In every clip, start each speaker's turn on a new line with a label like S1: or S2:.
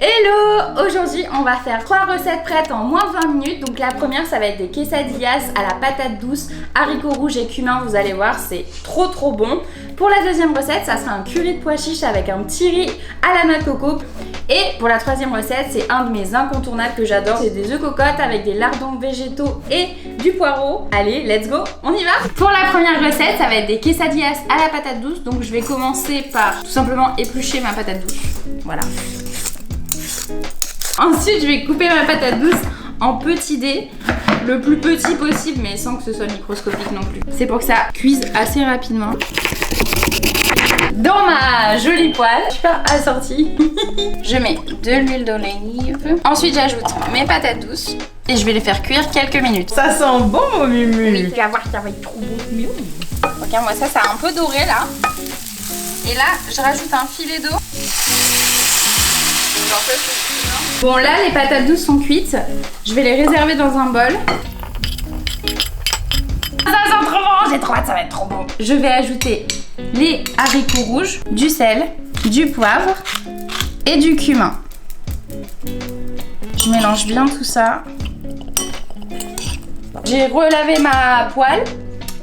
S1: Hello! Aujourd'hui on va faire 3 recettes prêtes en moins de 20 minutes. Donc la première ça va être des quesadillas à la patate douce, haricots rouges et cumin, vous allez voir c'est trop bon. Pour la deuxième recette ça sera un curry de pois chiches avec un petit riz à la noix de coco. Et pour la troisième recette c'est un de mes incontournables que j'adore, c'est des œufs cocottes avec des lardons végétaux et du poireau. Allez let's go, on y va! Pour la première recette ça va être des quesadillas à la patate douce. Donc je vais commencer par tout simplement éplucher ma patate douce, voilà. Ensuite, je vais couper ma patate douce en petits dés, le plus petit possible, mais sans que ce soit microscopique non plus. C'est pour que ça cuise assez rapidement. Dans ma jolie poêle, super assortie, je mets de l'huile d'olive. Ensuite, j'ajoute mes patates douces et je vais les faire cuire quelques minutes.
S2: Ça sent bon, mon Mumu.
S1: Oui, tu vas voir, ça va être trop bon. Regarde, moi ça a un peu doré là. Et là, je rajoute un filet d'eau. Bon là les patates douces sont cuites, je vais les réserver dans un bol. Ça sent trop bon, j'ai trop hâte, ça va être trop bon. Je vais ajouter les haricots rouges, du sel, du poivre et du cumin. Je mélange bien tout ça. J'ai relavé ma poêle.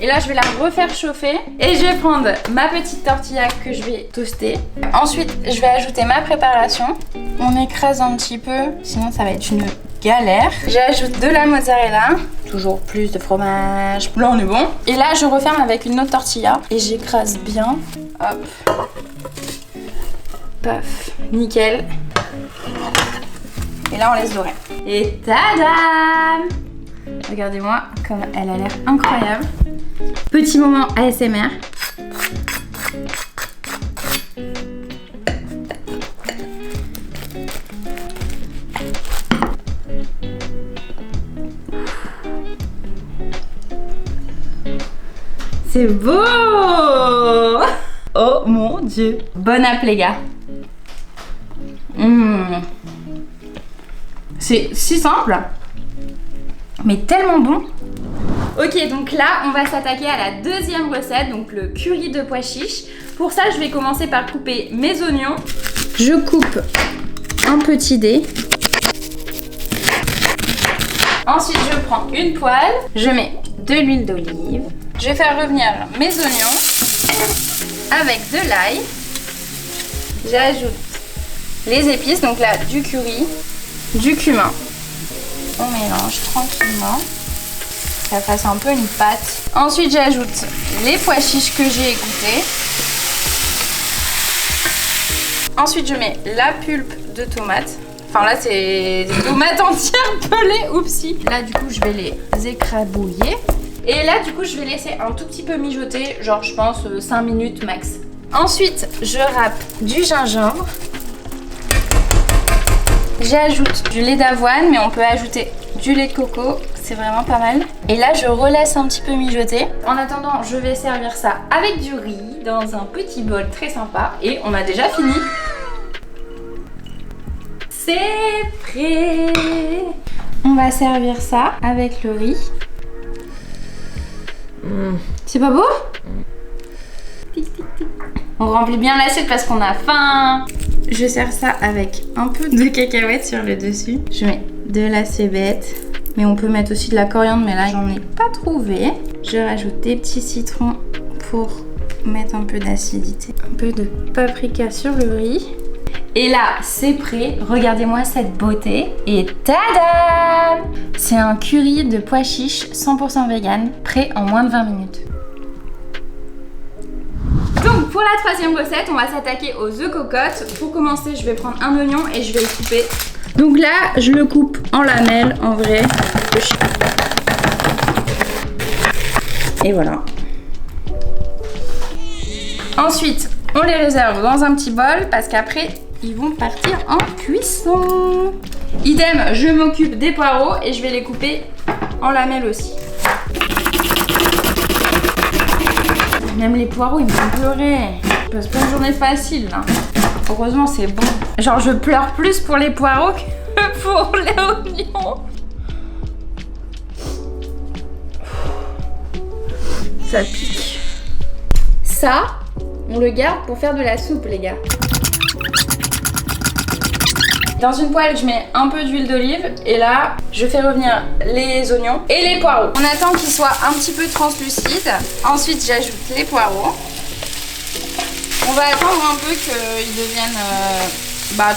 S1: Et là, je vais la refaire chauffer. Et je vais prendre ma petite tortilla que je vais toaster. Ensuite, je vais ajouter ma préparation. On écrase un petit peu, sinon ça va être une galère. J'ajoute de la mozzarella. Toujours plus de fromage. Là, on est bon. Et là, je referme avec une autre tortilla. Et j'écrase bien. Hop. Paf. Nickel. Et là, on laisse dorer. Et tadam! Regardez-moi comme elle a l'air incroyable. Petit moment ASMR. C'est beau!
S2: Oh mon Dieu.
S1: Bon app les gars. C'est si simple, mais tellement bon. Ok, donc là, on va s'attaquer à la deuxième recette, donc le curry de pois chiches. Pour ça, je vais commencer par couper mes oignons. Je coupe un petit dé. Ensuite, je prends une poêle. Je mets de l'huile d'olive. Je vais faire revenir mes oignons avec de l'ail. J'ajoute les épices, donc là, du curry, du cumin. On mélange tranquillement. Ça fasse un peu une pâte. Ensuite, j'ajoute les pois chiches que j'ai égouttés. Ensuite, je mets la pulpe de tomate. Enfin là, c'est des tomates entières pelées. Oupsie. Là, du coup, je vais les écrabouiller. Et là, du coup, je vais laisser un tout petit peu mijoter. Genre, je pense 5 minutes max. Ensuite, je râpe du gingembre. J'ajoute du lait d'avoine, mais on peut ajouter du lait de coco. C'est vraiment pas mal. Et là, je relaisse un petit peu mijoter. En attendant, je vais servir ça avec du riz dans un petit bol très sympa. Et on a déjà fini. C'est prêt. On va servir ça avec le riz. C'est pas beau? Tic, tic, tic. On remplit bien l'assiette parce qu'on a faim. Je sers ça avec un peu de cacahuètes sur le dessus. Je mets de la cébette. Mais on peut mettre aussi de la coriandre, mais là j'en ai pas trouvé. Je rajoute des petits citrons pour mettre un peu d'acidité. Un peu de paprika sur le riz. Et là c'est prêt, regardez-moi cette beauté. Et tadam! C'est un curry de pois chiches 100% vegan, prêt en moins de 20 minutes. Donc pour la troisième recette, on va s'attaquer aux œufs cocottes. Pour commencer, je vais prendre un oignon et je vais le couper. Donc là, je le coupe en lamelles, en vrai. Et voilà. Ensuite, on les réserve dans un petit bol parce qu'après, ils vont partir en cuisson. Idem, je m'occupe des poireaux et je vais les couper en lamelles aussi. Même les poireaux, ils me font pleurer. Je passe pas une journée facile là. Heureusement, c'est bon. Genre, je pleure plus pour les poireaux que pour les oignons. Ça pique. Ça, on le garde pour faire de la soupe, les gars. Dans une poêle, je mets un peu d'huile d'olive et là, je fais revenir les oignons et les poireaux. On attend qu'ils soient un petit peu translucides. Ensuite, j'ajoute les poireaux. On va attendre un peu qu'ils deviennent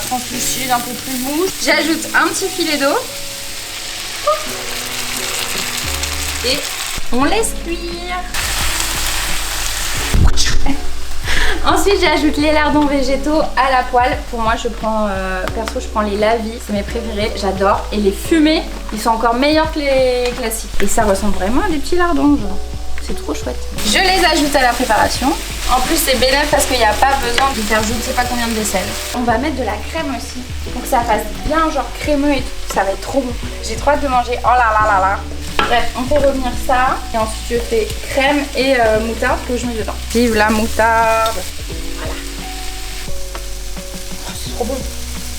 S1: translucides, un peu plus mous. J'ajoute un petit filet d'eau. Et on laisse cuire. Ensuite, j'ajoute les lardons végétaux à la poêle. Pour moi, perso, je prends les lavis, c'est mes préférés, j'adore. Et les fumés, ils sont encore meilleurs que les classiques. Et ça ressemble vraiment à des petits lardons, genre. C'est trop chouette. Je les ajoute à la préparation. En plus, c'est bénéfique parce qu'il n'y a pas besoin de faire je ne sais pas combien de vaisselle. On va mettre de la crème aussi pour que ça fasse bien genre crémeux et tout. Ça va être trop bon. J'ai trop hâte de manger. Oh là là là là. Bref, on fait revenir ça. Et ensuite, je fais crème et moutarde que je mets dedans. Vive la moutarde. Voilà. Oh, c'est trop bon.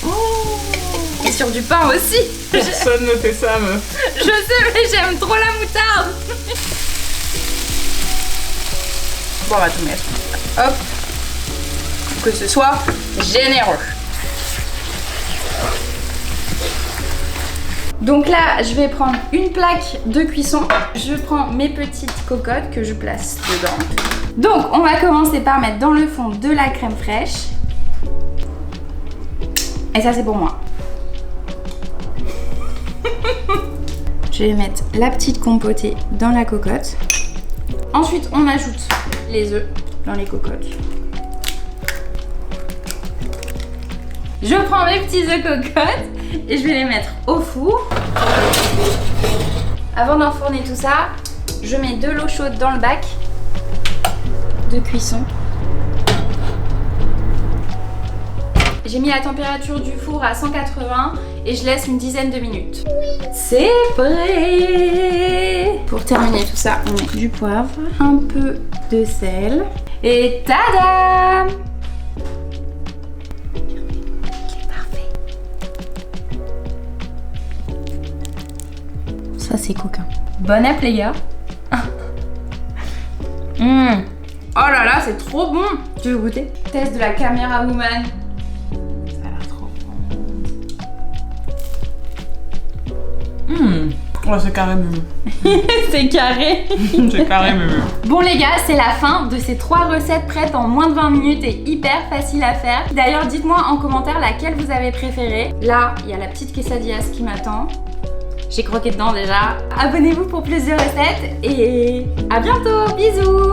S1: Oh. Et sur du pain aussi.
S2: Personne ne fait ça, meuf.
S1: Je sais, mais j'aime trop la moutarde. Bon, on va tout mettre. Hop. Pour que ce soit généreux. Donc là, je vais prendre une plaque de cuisson. Je prends mes petites cocottes que je place dedans. Donc, on va commencer par mettre dans le fond de la crème fraîche. Et ça, c'est pour moi. Je vais mettre la petite compotée dans la cocotte. Ensuite, on ajoute les œufs dans les cocottes. Je prends mes petits œufs cocottes et je vais les mettre au four. Avant d'enfourner tout ça, je mets de l'eau chaude dans le bac de cuisson. J'ai mis la température du four à 180 et je laisse une dizaine de minutes. C'est prêt! Pour terminer tout ça, on met du poivre, un peu de sel et tadam! Parfait. Ça c'est coquin. Bon app les gars. Oh là là, c'est trop bon! Tu veux goûter? Test de la caméra woman.
S2: Ouais, c'est carré, mémé.
S1: C'est carré.
S2: C'est carré, mémé.
S1: Bon les gars, c'est la fin de ces 3 recettes prêtes en moins de 20 minutes et hyper facile à faire. D'ailleurs, dites-moi en commentaire laquelle vous avez préférée. Là, il y a la petite quesadillas qui m'attend. J'ai croqué dedans déjà. Abonnez-vous pour plus de recettes et à bientôt. Bisous.